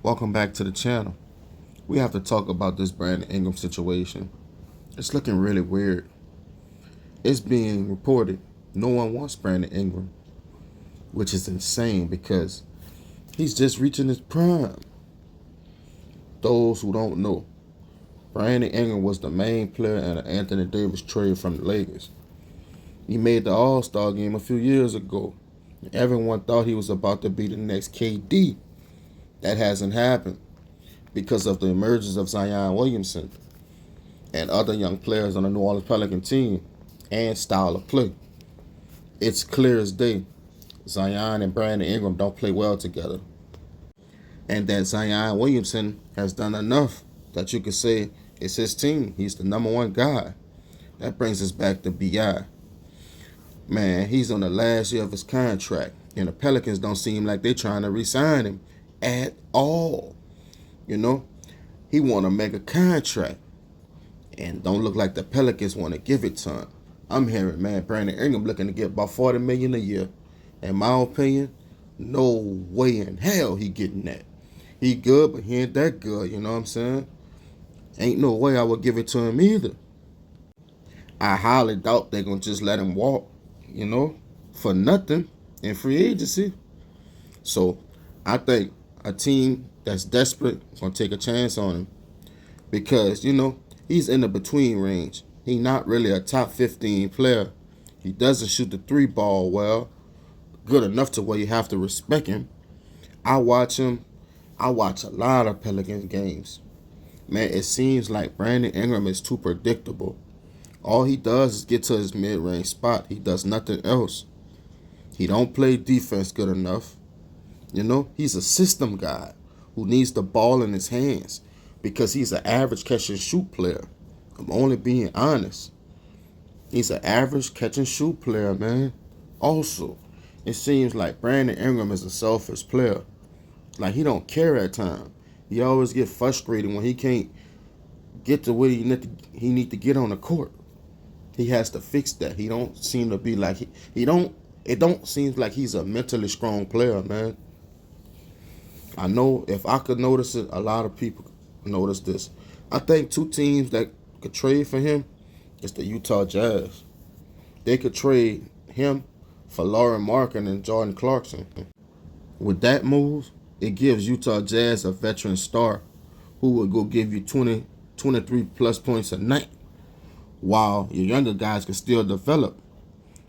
Welcome back to the channel. We have to talk about this Brandon Ingram situation. It's looking really weird. It's being reported no one wants Brandon Ingram, which is insane because he's just reaching his prime. Those who don't know, Brandon Ingram was the main player in an Anthony Davis trade from the Lakers. He made the All-Star game a few years ago. Everyone thought he was about to be the next KD. That hasn't happened because of the emergence of Zion Williamson and other young players on the New Orleans Pelican team and style of play. It's clear as day Zion and Brandon Ingram don't play well together. And that Zion Williamson has done enough that you could say it's his team. He's the number one guy. That brings us back to B.I. Man, he's on the last year of his contract, and the Pelicans don't seem like they're trying to re-sign him at all. You know, he want to make a contract, and don't look like the Pelicans want to give it to him. I'm hearing, man, Brandon Ingram looking to get about $40 million a year. In my opinion, no way in hell he getting that. He good, but he ain't that good. You know what I'm saying? Ain't no way I would give it to him either. I highly doubt they're gonna just let him walk, for nothing in free agency. So I think a team that's desperate is gonna take a chance on him because he's in the between range. He's not really a top 15 player. He doesn't shoot the three ball well, good enough to where you have to respect him. I watch him. I watch a lot of Pelicans games. Man, it seems like Brandon Ingram is too predictable. All he does is get to his mid-range spot. He does nothing else. He don't play defense good enough. He's a system guy who needs the ball in his hands because he's an average catch and shoot player. I'm only being honest. He's an average catch and shoot player, man. Also, it seems like Brandon Ingram is a selfish player. Like, he don't care at times. He always get frustrated when he can't get to where he need to get on the court. He has to fix that. He don't seem to be like it don't seem like he's a mentally strong player, man. I know if I could notice it, a lot of people notice this. I think two teams that could trade for him is the Utah Jazz. They could trade him for Laurie Markin and Jordan Clarkson. With that move, it gives Utah Jazz a veteran star who will go give you 20, 23 plus points a night, while your younger guys can still develop.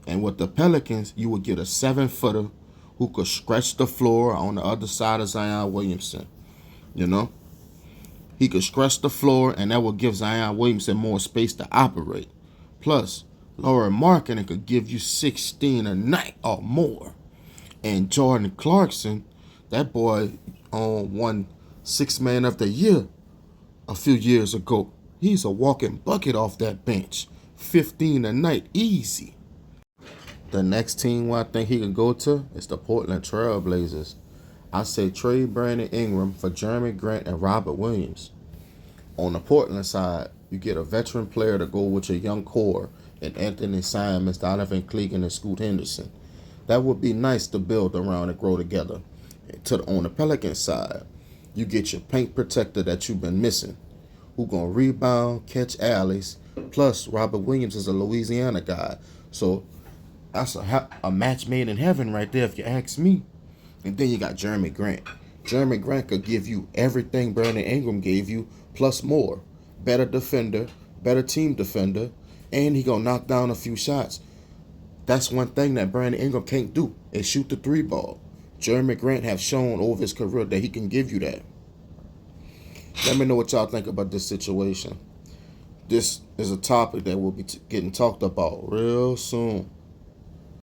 And with the Pelicans, you would get a 7-footer who could stretch the floor on the other side of Zion Williamson. He could stretch the floor, and that would give Zion Williamson more space to operate. Plus, Laurie Markkinen could give you 16 a night or more. And Jordan Clarkson, that boy won Sixth Man of the Year a few years ago. He's a walking bucket off that bench. 15 a night, easy. The next team where I think he can go to is the Portland Trail Blazers. I say trade Brandon Ingram for Jeremy Grant and Robert Williams. On the Portland side, you get a veteran player to go with your young core and Anthony Simons, Donovan Clegan, and Scoot Henderson. That would be nice to build around and grow together. On the Pelican side, you get your paint protector that you've been missing, who gonna rebound, catch alleys. Plus, Robert Williams is a Louisiana guy, so that's a match made in heaven right there, if you ask me. And then you got Jeremy Grant. Jeremy Grant could give you everything Brandon Ingram gave you, plus more. Better defender, better team defender, and he gonna knock down a few shots. That's one thing that Brandon Ingram can't do, is shoot the three ball. Jeremy Grant have shown over his career that he can give you that. Let me know what y'all think about this situation. This is a topic that will be getting talked about real soon.